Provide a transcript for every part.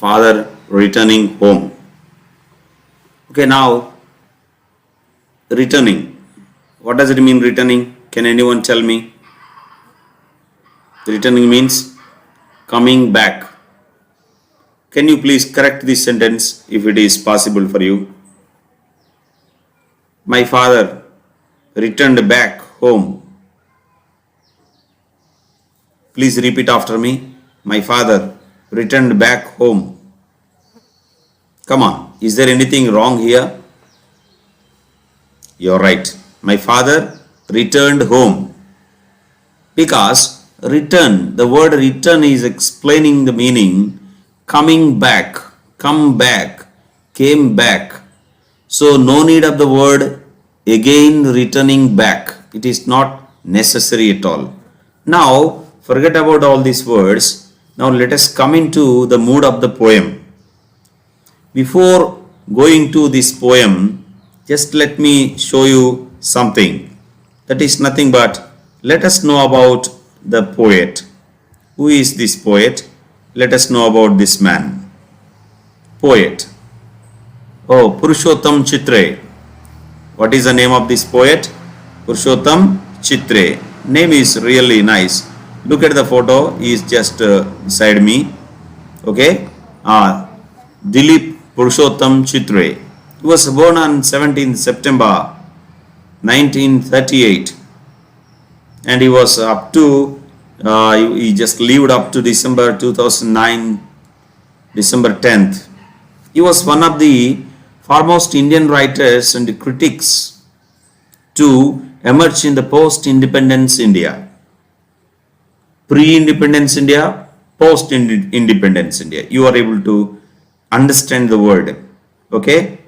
father returning home. Okay, now returning. What does it mean, returning? Can anyone tell me? Returning means coming back. Can you please correct this sentence if it is possible for you? My father returned back home. Please repeat after me. My father returned back home. Come on. Is there anything wrong here? You're right. My father returned home. Because return, the word return is explaining the meaning coming back, come back, came back. So no need of the word again returning back. It is not necessary at all. Now forget about all these words. Now let us come into the mood of the poem. Before going to this poem, just let me show you something. That is nothing but let us know about the poet. Who is this poet? Let us know about this man. Poet. Oh, Purushottam Chitre. What is the name of this poet? Purushottam Chitre. Name is really nice. Look at the photo. He is just beside me. Okay. Dilip Purushottam Chitre. He was born on 17th September 1938. And he was up to, he just lived up to December 2009, December 10th. He was one of the foremost Indian writers and critics to emerge in the post-independence India. Pre-independence India, post-independence India. You are able to understand the word. Okay?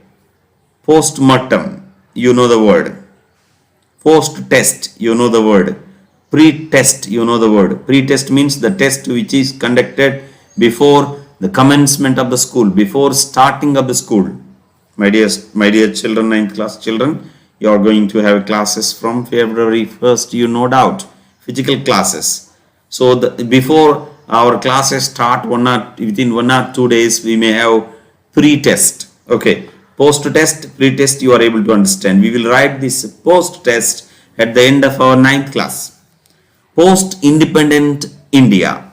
Post-mortem, you know the word. Post-test, you know the word. Pre-test, you know the word. Pre-test means the test which is conducted before the commencement of the school, before starting of the school. My dear children, 9th class children, you are going to have classes from February 1st, you no doubt. Physical classes. So before our classes start, within 1 or 2 days, we may have pre-test. Okay. Post-test, pre-test, you are able to understand. We will write this post-test at the end of our 9th class. Post-independent India.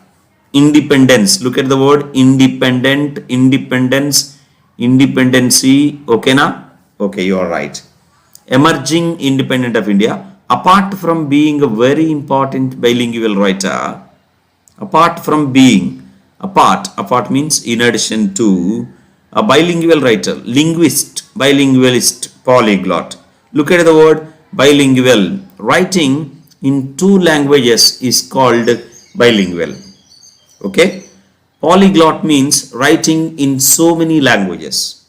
Independence. Look at the word independent, independence, independency. Okay, na? Okay, you are right. Emerging independent of India. Apart from being a very important bilingual writer, apart means in addition to, a bilingual writer, linguist, bilingualist, polyglot. Look at the word bilingual. Writing in 2 languages is called bilingual. Okay? Polyglot means writing in so many languages.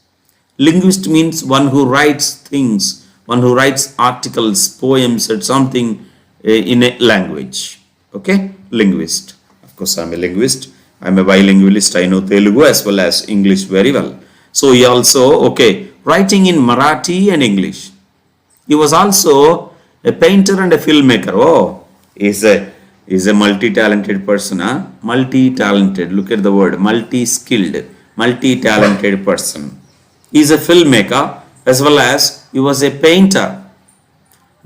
Linguist means one who writes things, one who writes articles, poems, or something in a language. Okay? Linguist. Of course, I am a linguist. I am a bilingualist. I know Telugu as well as English very well. So he also, okay, writing in Marathi and English. He was also a painter and a filmmaker. Oh, he's a multi-talented person. Huh? Multi-talented. Look at the word. Multi-skilled. Multi-talented person. He's a filmmaker as well as he was a painter.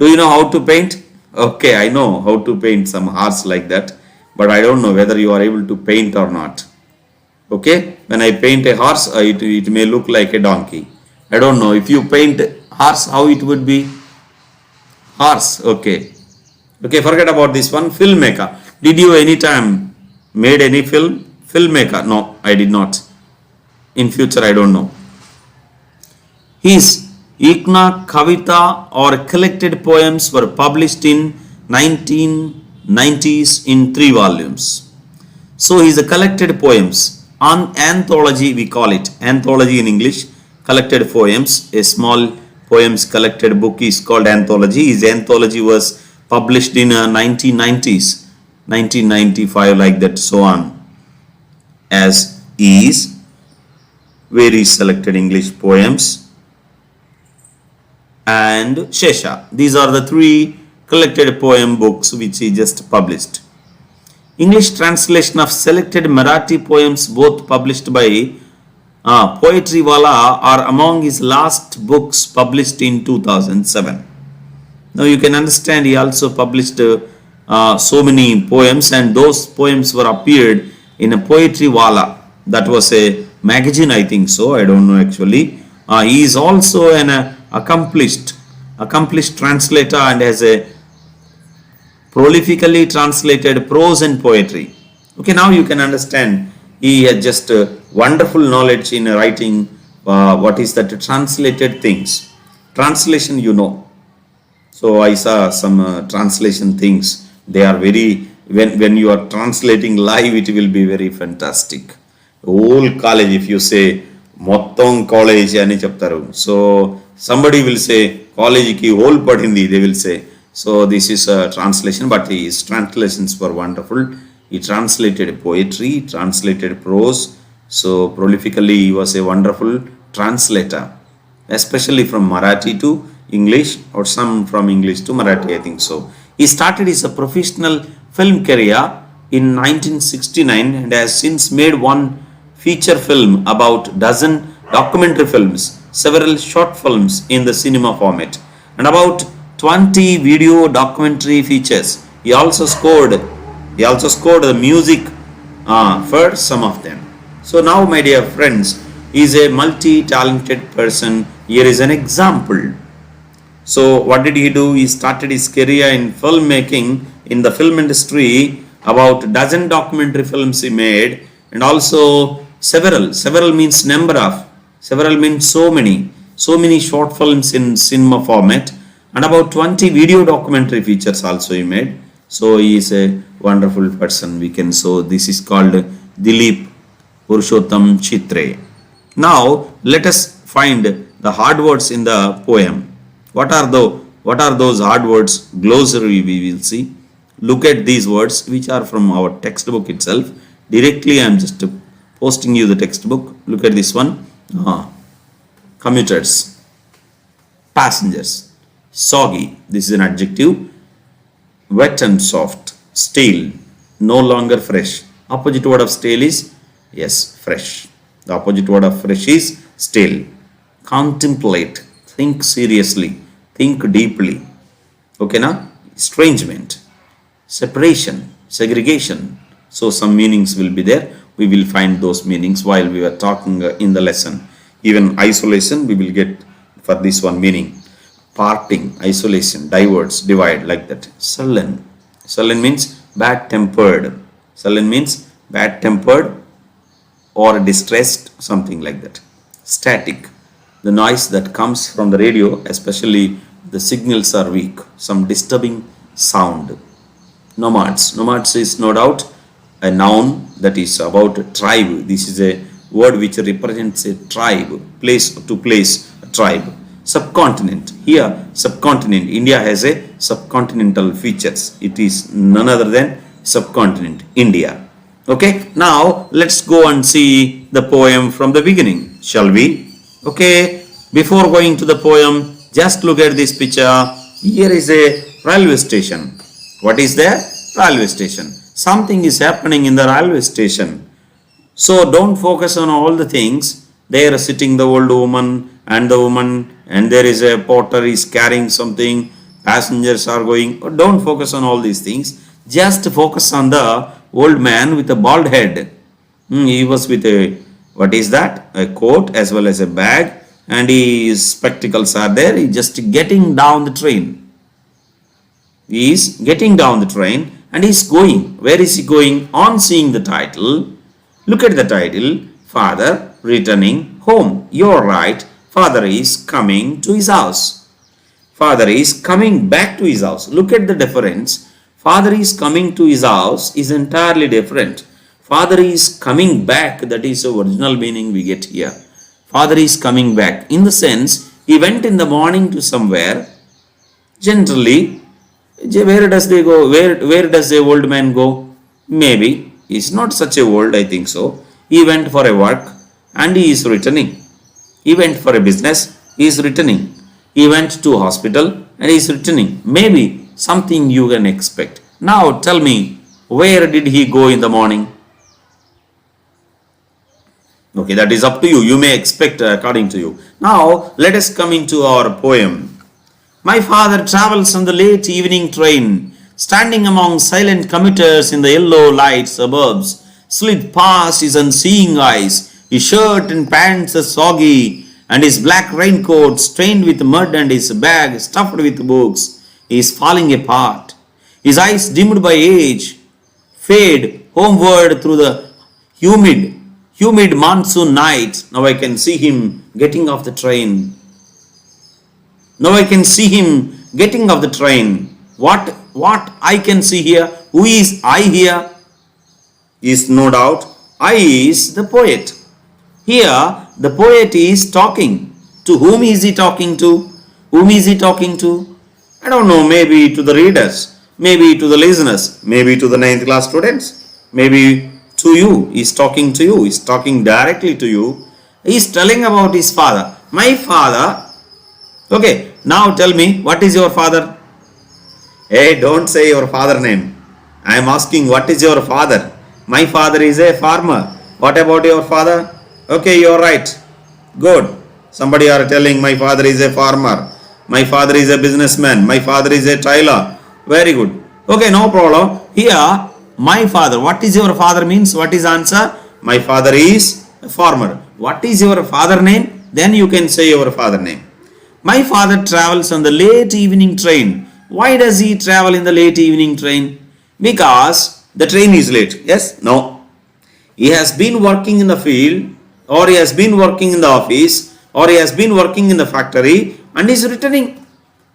Do you know how to paint? Okay, I know how to paint some horse like that. But I don't know whether you are able to paint or not. Okay, when I paint a horse, it may look like a donkey. I don't know. If you paint horse, how it would be? Horse, okay. Okay, forget about this one. Filmmaker. Did you anytime made any film? Filmmaker. No, I did not. In future, I don't know. His Ekna Kavita or collected poems were published in 1990s in 3 volumes. So his collected poems on anthology, we call it anthology in English. Collected poems, a small poems collected book is called anthology. His anthology was published in 1990s, 1995 like that, so on. As is very selected English poems and Shesha. These are the 3 collected poem books which he just published. English translation of selected Marathi poems, both published by Poetry Wala, are among his last books published in 2007. Now you can understand he also published so many poems, and those poems were appeared in a Poetry Wala. That was a magazine, I think so. I don't know actually. He is also an accomplished translator and has a prolifically translated prose and poetry. Okay, now you can understand he has just wonderful knowledge in writing what is that translated things. Translation, you know. So I saw some translation things. They are very, when you are translating live, it will be very fantastic. Whole college, if you say మొత్తం college అని చెప్తారు. So somebody will say college ki whole padindi, they will say. So this is a translation, but his translations were wonderful. He translated poetry, translated prose. So prolifically he was a wonderful translator, especially from Marathi to English, or some from English to Marathi, I think so. He started his professional film career in 1969 and has since made one feature film, about dozen documentary films, several short films in the cinema format, and about 20 video documentary features. He also scored the music for some of them. So now, my dear friends, he is a multi-talented person. Here is an example. So what did he do? He started his career in filmmaking in the film industry. About dozen documentary films he made, and also several means number of, several means so many short films in cinema format, and about 20 video documentary features also he made. So he is a wonderful person, we can. So this is called Dilip Purushottam Chitre. Now let us find the hard words in the poem. What are those hard words? Glossary we will see. Look at these words which are from our textbook itself. Directly I am just posting you the textbook. Look at this one. Commuters, passengers, soggy, this is an adjective. Wet and soft, stale, no longer fresh. Opposite word of stale is, yes, fresh. The opposite word of fresh is stale. Contemplate, think seriously, think deeply. Okay, now estrangement, separation, segregation. So some meanings will be there. We will find those meanings while we were talking in the lesson. Even isolation we will get for this one meaning. Parting, isolation, diverge, divide, like that. Sullen means bad tempered. Sullen means bad tempered or distressed, something like that. Static, the noise that comes from the radio, especially the signals are weak, some disturbing sound. Nomads is no doubt a noun that is about a tribe. This is a word which represents a tribe, place to place, a tribe. Subcontinent, here subcontinent, India has a subcontinental features. It is none other than subcontinent, India. Okay, now let's go and see the poem from the beginning, shall we? Okay, before going to the poem, just look at this picture. Here is a railway station. What is there? Railway station. Something is happening in the railway station. So don't focus on all the things. There is sitting the old woman, and there is a porter is carrying something. Passengers are going. Don't focus on all these things. Just focus on the old man with a bald head. He was with a, what is that? A coat as well as a bag, and his spectacles are there. He is just getting down the train. He is getting down the train. And he is going. Where is he going? On seeing the title, look at the title, Father returning home. You're right. Father is coming to his house. Father is coming back to his house. Look at the difference. Father is coming to his house is entirely different. Father is coming back, that is the original meaning we get here. Father is coming back. In the sense, he went in the morning to somewhere. Generally, where does they go? Where does the old man go? Maybe he's not such a old, I think so. He went for a work and he is returning. He went for a business, he is returning. He went to hospital and he is returning. Maybe something you can expect. Now tell me, Where did he go in the morning? Okay, that is up to you. You may expect according to you. Now, let us come into our poem. My father travels on the late evening train, standing among silent commuters in the yellow light suburbs, slid past his unseeing eyes. His shirt and pants are soggy, and his black raincoat stained with mud, and his bag stuffed with books. He is falling apart. His eyes dimmed by age fade homeward through the humid monsoon night. Now I can see him getting off the train. Now I can see him getting off the train. What I can see here? Who is I here? Is no doubt I is the poet. Here the poet is talking. To whom is he talking to? Whom is he talking to? I don't know, maybe to the readers, maybe to the listeners, maybe to the 9th class students, maybe to you. He's talking to you. He's talking directly to you. He's telling about his father. My father. Okay, now tell me, what is your father? Hey, don't say your father name. I am asking, what is your father? My father is a farmer. What about your father? Okay, you are right. Good. Somebody are telling my father is a farmer. My father is a businessman. My father is a tailor. Very good. Okay, no problem. Here, my father. What is your father means? What is answer? My father is a farmer. What is your father name? Then you can say your father name. My father travels on the late evening train. Why does he travel in the late evening train? Because the train is late. Yes? No. He has been working in the field, or he has been working in the office, or he has been working in the factory, and is returning.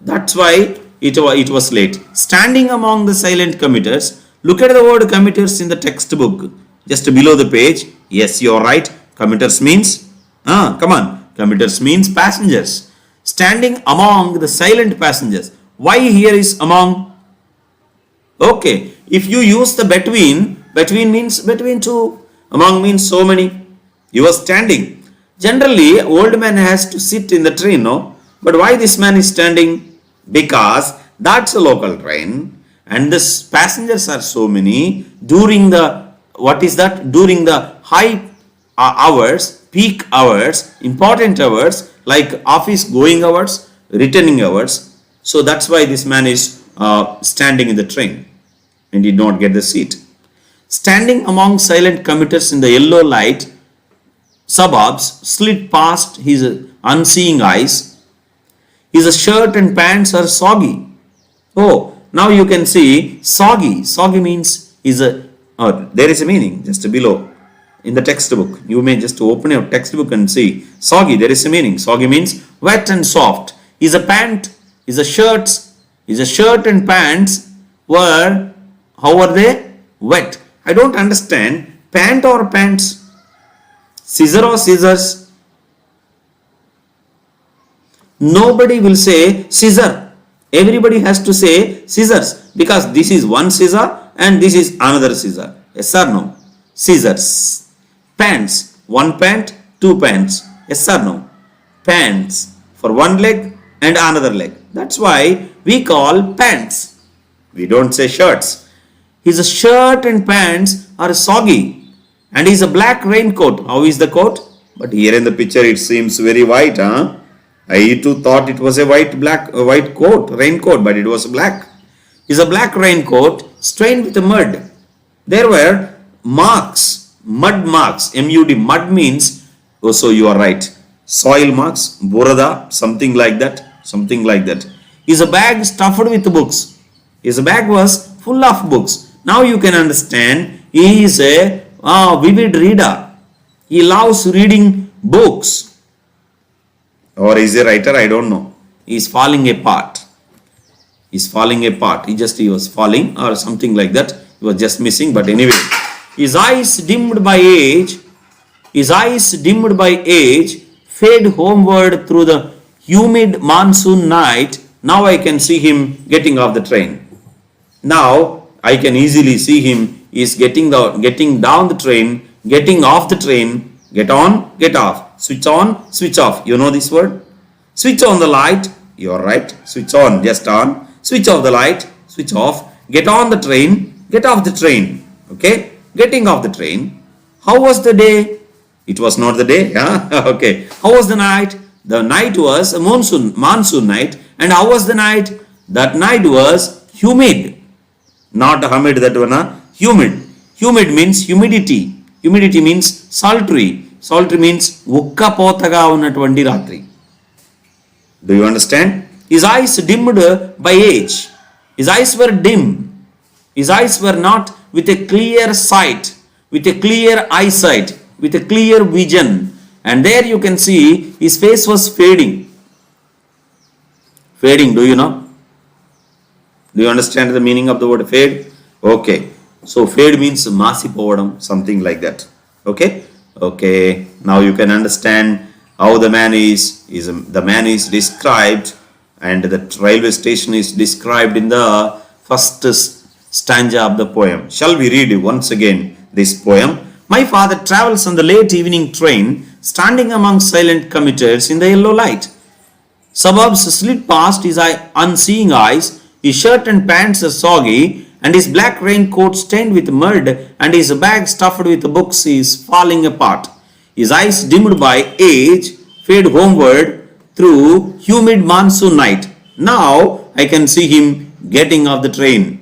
That's why it was late. Standing among the silent commuters. Look at the word commuters in the textbook. Just below the page. Yes, you are right. Commuters means, come on. Commuters means passengers. Standing among the silent passengers. Why here is among? Okay, if you use the between means between two. Among means so many. You are standing. Generally, old man has to sit in the train, no? But why this man is standing? Because that's a local train and the passengers are so many during the, what is that? During the high hours, peak hours, important hours, like office going hours, returning hours. So that's why this man is standing in the train and did not get the seat. Standing among silent commuters in the yellow light suburbs, slid past his unseeing eyes. His shirt and pants are soggy. Oh, now you can see soggy. Soggy means there is a meaning just below. In the textbook, you may just open your textbook and see soggy. There is a meaning. Soggy means wet and soft. Is a shirt and pants were, how are they? Wet. I don't understand. Pant or pants? Scissor or scissors? Nobody will say scissor. Everybody has to say scissors because this is one scissor and this is another scissor. Yes or no? Scissors. Pants. One pant, two pants. Yes or no? Pants for one leg and another leg. That's why we call pants. We don't say shirts. His shirt and pants are soggy and his a black raincoat. How is the coat? But here in the picture it seems very white, huh? I too thought it was a white coat, raincoat, but it was black. Is a black raincoat stained with mud. There were marks, mud marks, M-U-D, mud means, oh, so you are right, soil marks, burada, something like that. Is a bag stuffed with books. His bag was full of books. Now you can understand, he is a vivid reader. He loves reading books. Or is a writer? I don't know. He is falling apart. He was falling or something like that. He was just missing. But anyway, his eyes dimmed by age, fade homeward through the humid monsoon night. Now I can see him getting off the train. Now I can easily see him. He is getting down the train, getting off the train. Get on, get off. Switch on, switch off. You know this word? Switch on the light. You are right. Switch on, just on. Switch off the light. Switch off. Get on the train. Get off the train. Okay, getting off the train. How was the day? It was not the day. Yeah? Okay. How was the night? The night was a monsoon night. And how was the night? That night was humid. Not humid, that one. Humid. Humid means humidity. Humidity means sultry. Sultry means ukkapotaga unnatuvanti ratri. Do you understand? His eyes dimmed by age. His eyes were dim. His eyes were not with a clear sight, with a clear eyesight, with a clear vision. And there you can see his face was fading. Fading, do you know? Do you understand the meaning of the word fade? Okay. So fade means masipovadam, something like that. Okay? Okay. Now you can understand how the man is described, and the railway station is described in the first stanza of the poem. Shall we read once again this poem? My father travels on the late evening train, standing among silent commuters in the yellow light. Suburbs slid past his unseeing eyes, his shirt and pants are soggy, and his black raincoat stained with mud, and his bag stuffed with books is falling apart. His eyes dimmed by age fade homeward through humid monsoon night. Now I can see him getting off the train.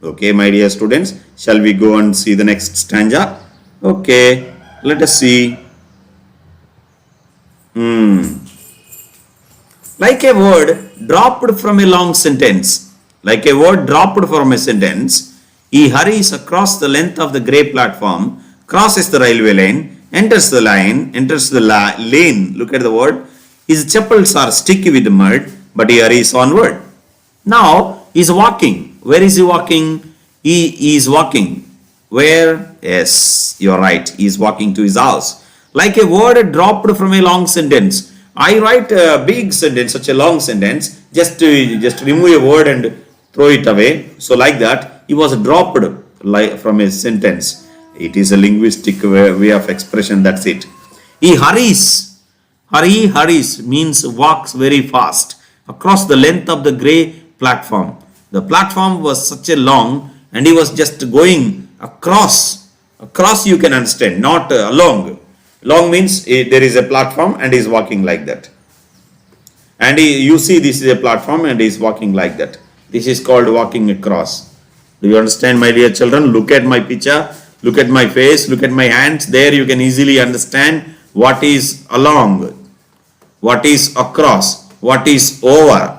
Okay, my dear students, shall we go and see the next stanza? Okay, let us see. Like a word dropped from a long sentence, like a word dropped from a sentence, he hurries across the length of the grey platform, crosses the railway lane, enters the lane. Look at the word. His chappals are sticky with mud, but he hurries onward. Now he is walking. Where is he walking? He is walking. Where? Yes, you are right. He is walking to his house. Like a word dropped from a long sentence. I write a big sentence, such a long sentence, just remove a word and throw it away. So like that, he was dropped from a sentence. It is a linguistic way of expression, that's it. He hurries. Hurries means walks very fast across the length of the grey platform. The platform was such a long, and he was just going across. Across you can understand, not along. Long means there is a platform and he is walking like that. And you see this is a platform and he is walking like that. This is called walking across. Do you understand, my dear children? Look at my picture. Look at my face. Look at my hands. There you can easily understand what is along, what is across, what is over.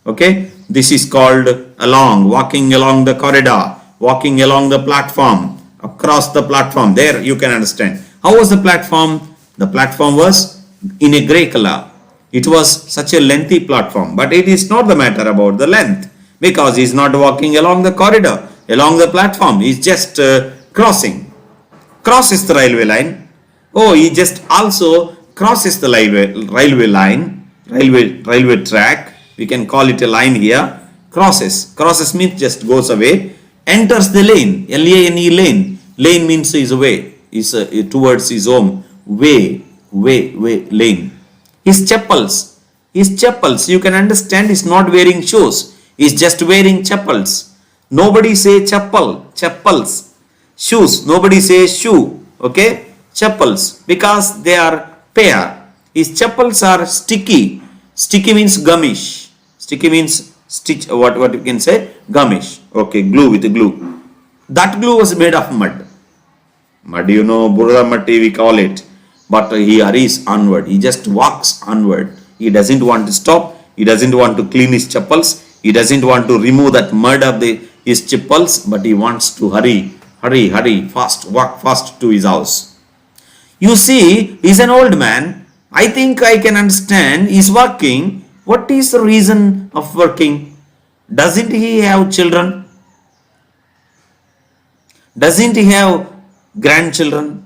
Okay? This is called along, walking along the corridor, walking along the platform, across the platform. There you can understand. How was the platform? The platform was in a grey color. It was such a lengthy platform, but it is not the matter about the length, because he is not walking along the corridor, along the platform. He is just crosses the railway line. Oh, he just also crosses the railway track. We can call it a line here. Crosses means just goes away. Enters the lane. L-A-N-E, lane. Lane means is away. Is towards his home. Way, lane. His chappals, you can understand, is not wearing shoes. He's just wearing chappals. Nobody say chappals. Shoes, nobody say shoe. Okay, chappals, because they are pair. His chappals are sticky. Sticky means gummish. Sticky means stitch. What you can say? Gummish. Okay, glue with glue. That glue was made of mud. Mud, you know, burda matti we call it. But he hurries onward. He just walks onward. He doesn't want to stop. He doesn't want to clean his chappals. He doesn't want to remove that mud of his chappals. But he wants to hurry, fast, walk fast to his house. You see, he's an old man. I think I can understand. He's working. What is the reason of working? Doesn't he have children? Doesn't he have grandchildren?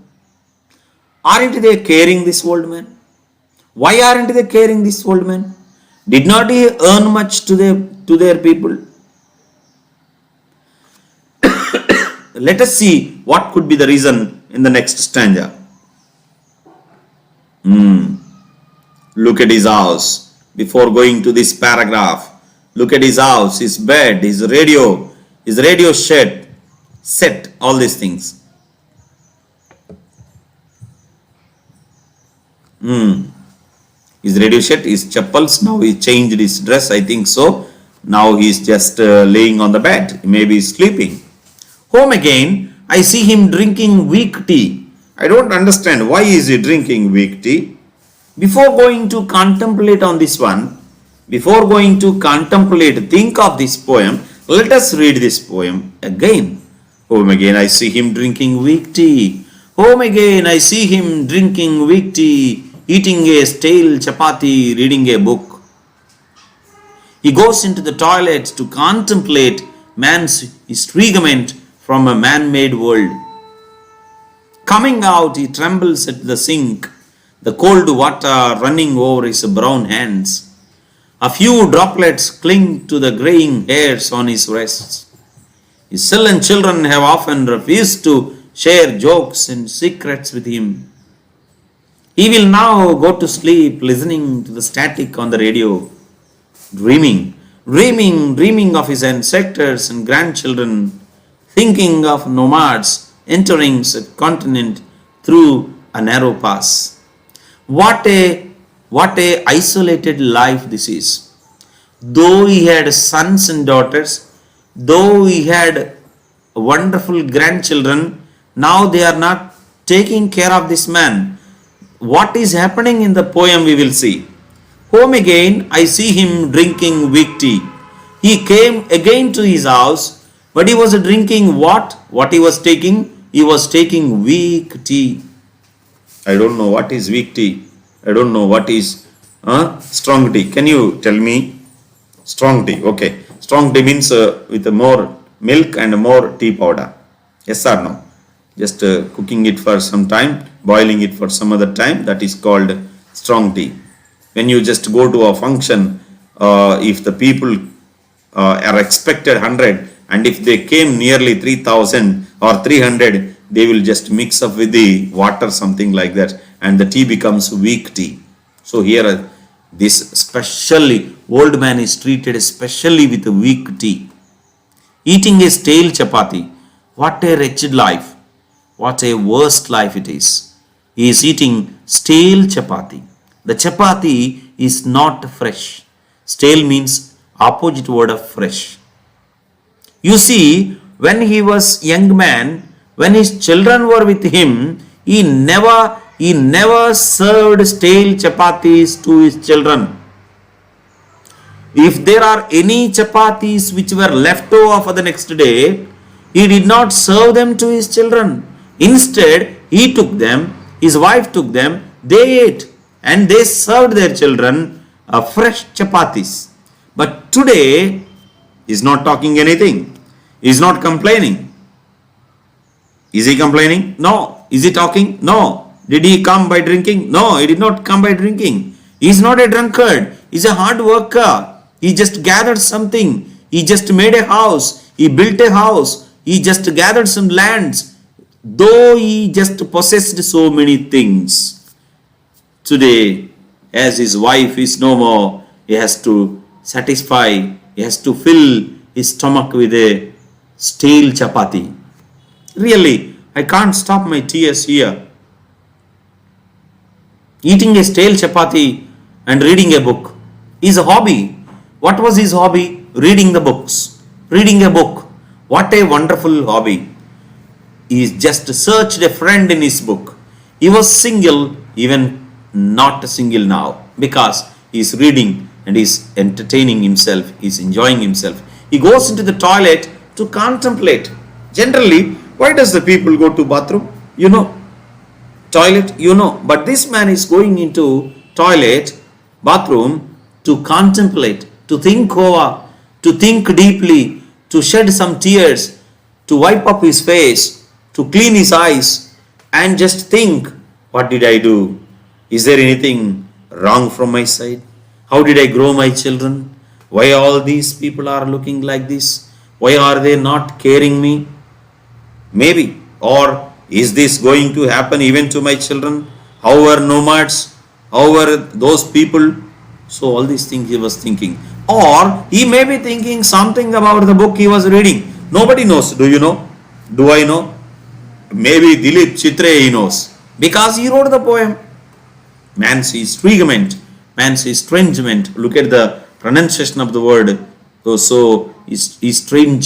Aren't they caring this old man? Why aren't they caring this old man? Did not he earn much to their people? Let us see what could be the reason in the next stanza. Look at his house. Before going to this paragraph, look at his house, his bed, his radio shed, set, all these things. His radio set, his chappals, now he changed his dress, I think so. Now he is just laying on the bed, maybe sleeping. Home again, I see him drinking weak tea. I don't understand why is he drinking weak tea. Before going to contemplate on this one, before going to contemplate, think of this poem, let us read this poem again. Home again, I see him drinking weak tea. Home again, I see him drinking weak tea, eating a stale chapati, reading a book. He goes into the toilet to contemplate man's disfigurement from a man-made world. Coming out, he trembles at the sink, the cold water running over his brown hands. A few droplets cling to the graying hairs on his wrists. His sullen children have often refused to share jokes and secrets with him. He will now go to sleep listening to the static on the radio, dreaming of his ancestors and grandchildren, thinking of nomads entering a continent through a narrow pass. What a isolated life this is. Though he had sons and daughters, though he had wonderful grandchildren, now they are not taking care of this man. What is happening in the poem we will see. Home again, I see him drinking weak tea. He came again to his house, but he was drinking what? What he was taking? He was taking weak tea. I don't know what is weak tea. I don't know what is strong tea. Can you tell me? Strong tea. Okay. Strong tea means with more milk and more tea powder. Yes or no? Just cooking it for some time, boiling it for some other time. That is called strong tea. When you just go to a function, if the people are expected 100 and if they came nearly 3000 or 300, they will just mix up with the water, something like that, and the tea becomes weak tea. So here this specially old man is treated especially with weak tea. Eating a stale chapati. What a wretched life. What a worst life it is. He is eating stale chapati. The chapati is not fresh. Stale means opposite word of fresh. You see, when he was young man, when his children were with him, he never served stale chapatis to his children. If there are any chapatis which were left over for the next day, he did not serve them to his children. Instead, he took them, his wife took them, they ate and they served their children fresh chapatis. But today, he is not talking anything. He is not complaining. Is he complaining? No. Is he talking? No. Did he come by drinking? No, he did not come by drinking. He is not a drunkard. He is a hard worker. He just gathered something. He just made a house. He built a house. He just gathered some lands. Though he just possessed so many things. Today, as his wife is no more, he has to satisfy, he has to fill his stomach with a stale chapati. Really, I can't stop my tears here. Eating a stale chapati and reading a book is a hobby. What was his hobby? Reading the books. Reading a book. What a wonderful hobby. He just searched a friend in his book. He was single, even not single now, because he is reading and he is entertaining himself, he is enjoying himself. He goes into the toilet to contemplate. Generally, why does the people go to bathroom? You know, toilet, you know. But this man is going into toilet, bathroom to contemplate, to think over, to think deeply, to shed some tears, to wipe up his face, to clean his eyes and just think, what did I do? Is there anything wrong from my side? How did I grow my children? Why all these people are looking like this? Why are they not caring me? Maybe. Or is this going to happen even to my children? How were nomads? How were those people? So all these things he was thinking. Or he may be thinking something about the book he was reading. Nobody knows. Do you know? Do I know? Maybe Dilip Chitre he knows, because he wrote the poem. Man's estrangement, man's estrangement. Look at the pronunciation of the word. So estrangement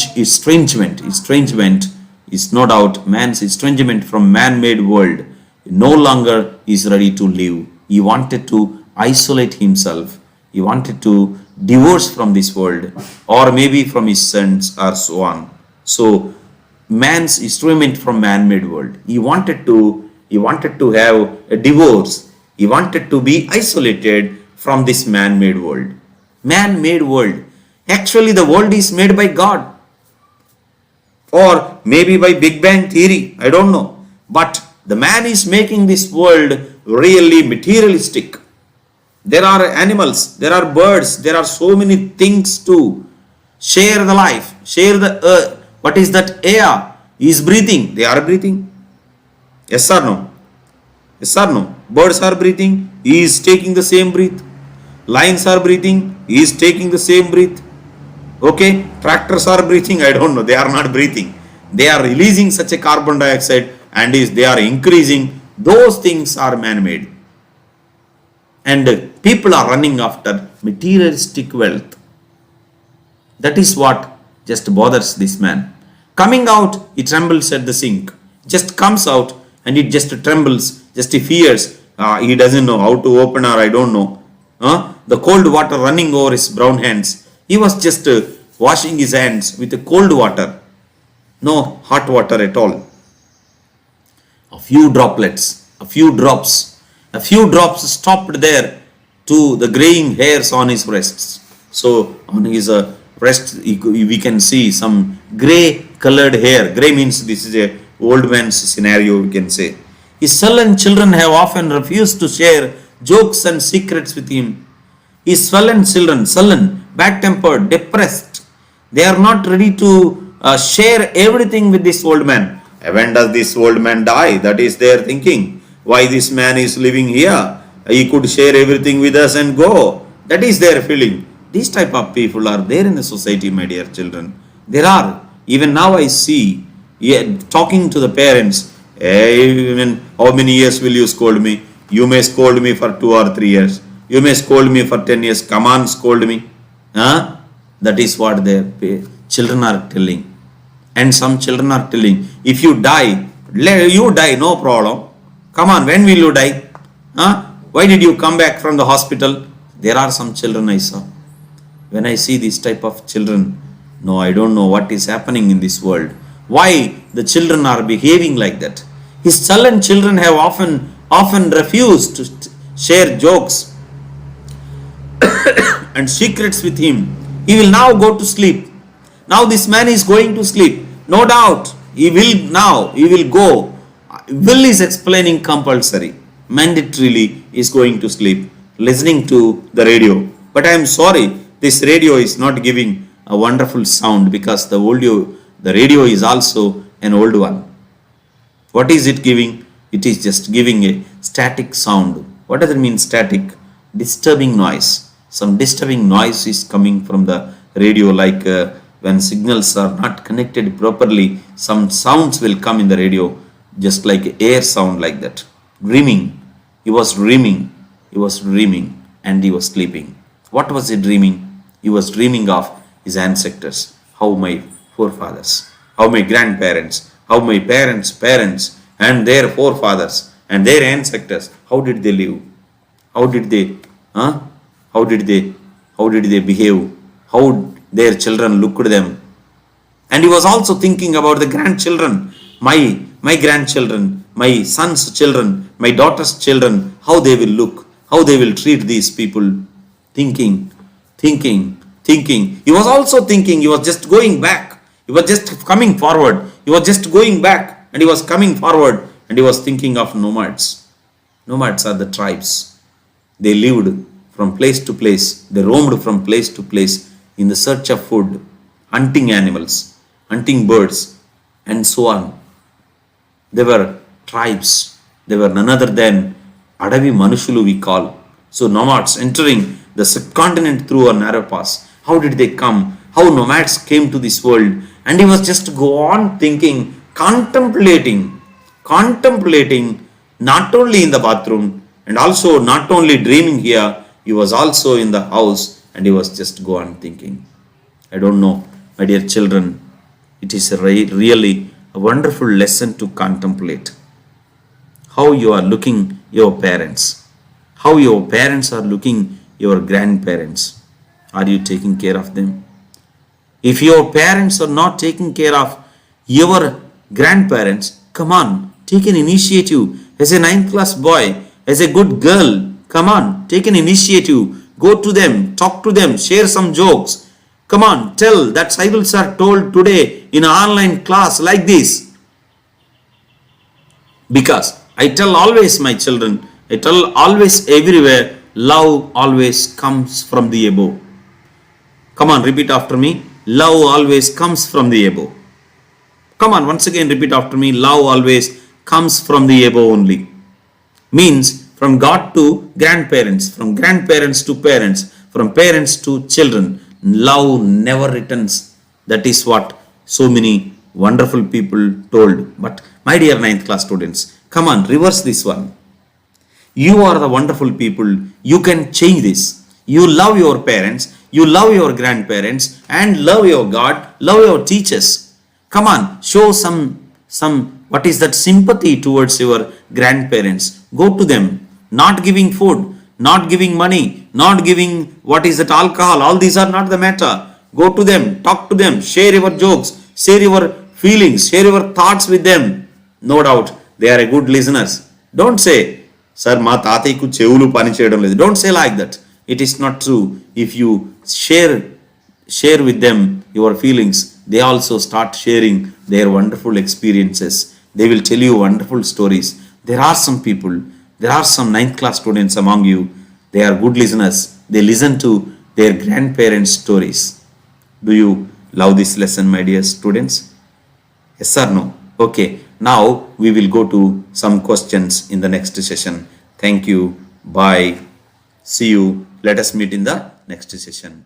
is no doubt man's estrangement from man-made world. No longer is ready to live. He wanted to isolate himself. He wanted to divorce from this world, or maybe from his sons, or so on. So man's estrangement from man-made world. He wanted to have a divorce. He wanted to be isolated from this man-made world. Man-made world. Actually, the world is made by God, or maybe by Big Bang theory. I don't know. But the man is making this world really materialistic. There are animals, there are birds, there are so many things to share the life, share the earth. What is that air? He is breathing. They are breathing. Yes or no? Yes or no? Birds are breathing. He is taking the same breath. Lions are breathing. He is taking the same breath. Okay? Tractors are breathing. I don't know. They are not breathing. They are releasing such a carbon dioxide, and they are increasing. Those things are man-made. And people are running after materialistic wealth. That is what just bothers this man. Coming out, he trembles at the sink. Just comes out and it just trembles, just he fears. He doesn't know how to open, or I don't know. The cold water running over his brown hands. He was just washing his hands with the cold water. No hot water at all. A few droplets, a few drops stopped there to the graying hairs on his breasts. So on his breast we can see some gray colored hair. Gray means this is a old man's scenario, we can say. His sullen children have often refused to share jokes and secrets with him. His sullen children, sullen, bad-tempered, depressed, they are not ready to share everything with this old man. When does this old man die? That is their thinking. Why this man is living here? He could share everything with us and go. That is their feeling. These type of people are there in the society, my dear children. There are. Even now I see, talking to the parents, even how many years will you scold me? You may scold me for 2 or 3 years. You may scold me for 10 years. Come on, scold me. That is what their children are telling. And some children are telling, if you die, you die, no problem. Come on, when will you die? Why did you come back from the hospital? There are some children I saw. When I see this type of children, no, I don't know what is happening in this world. Why the children are behaving like that? His sullen children have often refused to share jokes and secrets with him. He will now go to sleep. Now this man is going to sleep. No doubt, he will go. Will is explaining compulsory. Mandatorily is going to sleep, listening to the radio. But I am sorry, this radio is not giving a wonderful sound, because the radio is also an old one. What is it giving? It is just giving a static sound. What does it mean, static? Disturbing noise. Some disturbing noise is coming from the radio, like when signals are not connected properly, some sounds will come in the radio, just like air sound, like that. Dreaming. He was dreaming, and he was sleeping. What was he dreaming? He was dreaming of his ancestors, how my forefathers, how my grandparents, how my parents, and their forefathers, and their ancestors, how did they live? How did they behave? How their children looked at them? And he was also thinking about the grandchildren, my grandchildren, my son's children, my daughter's children, how they will look, how they will treat these people. Thinking. He was also thinking, he was just going back. He was just coming forward. He was just going back, and he was coming forward, and he was thinking of nomads. Nomads are the tribes. They lived from place to place. They roamed from place to place in the search of food, hunting animals, hunting birds, and so on. They were tribes. They were none other than Adavi Manushulu, we call. So nomads entering the subcontinent through a narrow pass. How did they come? How nomads came to this world? And he was just go on thinking, contemplating not only in the bathroom and also not only dreaming here, he was also in the house and he was just go on thinking. I don't know, my dear children, it is really a wonderful lesson to contemplate how you are looking your parents, how your parents are looking your grandparents. Are you taking care of them? If your parents are not taking care of your grandparents, come on, take an initiative as a 9th class boy, as a good girl. Come on, take an initiative. Go to them, talk to them, share some jokes. Come on, tell that Sairul sir told today in an online class like this. Because I tell always my children, I tell always everywhere, love always comes from the above. Come on, repeat after me. Love always comes from the above. Come on, once again repeat after me. Love always comes from the above only. Means from God to grandparents, from grandparents to parents, from parents to children. Love never returns. That is what so many wonderful people told. But my dear 9th class students, come on, reverse this one. You are the wonderful people. You can change this. You love your parents, you love your grandparents, and love your God, love your teachers. Come on, show some what is that sympathy towards your grandparents. Go to them, not giving food, not giving money, not giving what is that alcohol. All these are not the matter. Go to them, talk to them, share your jokes, share your feelings, share your thoughts with them. No doubt they are a good listeners. Don't say, sir, ma tatayku chevulu pani cheyadam ledu. Don't say like that. It is not true. If you share with them your feelings, they also start sharing their wonderful experiences. They will tell you wonderful stories. There are some people, there are some 9th class students among you. They are good listeners. They listen to their grandparents' stories. Do you love this lesson, my dear students? Yes or no? Okay. Now we will go to some questions in the next session. Thank you. Bye. See you. Let us meet in the next session.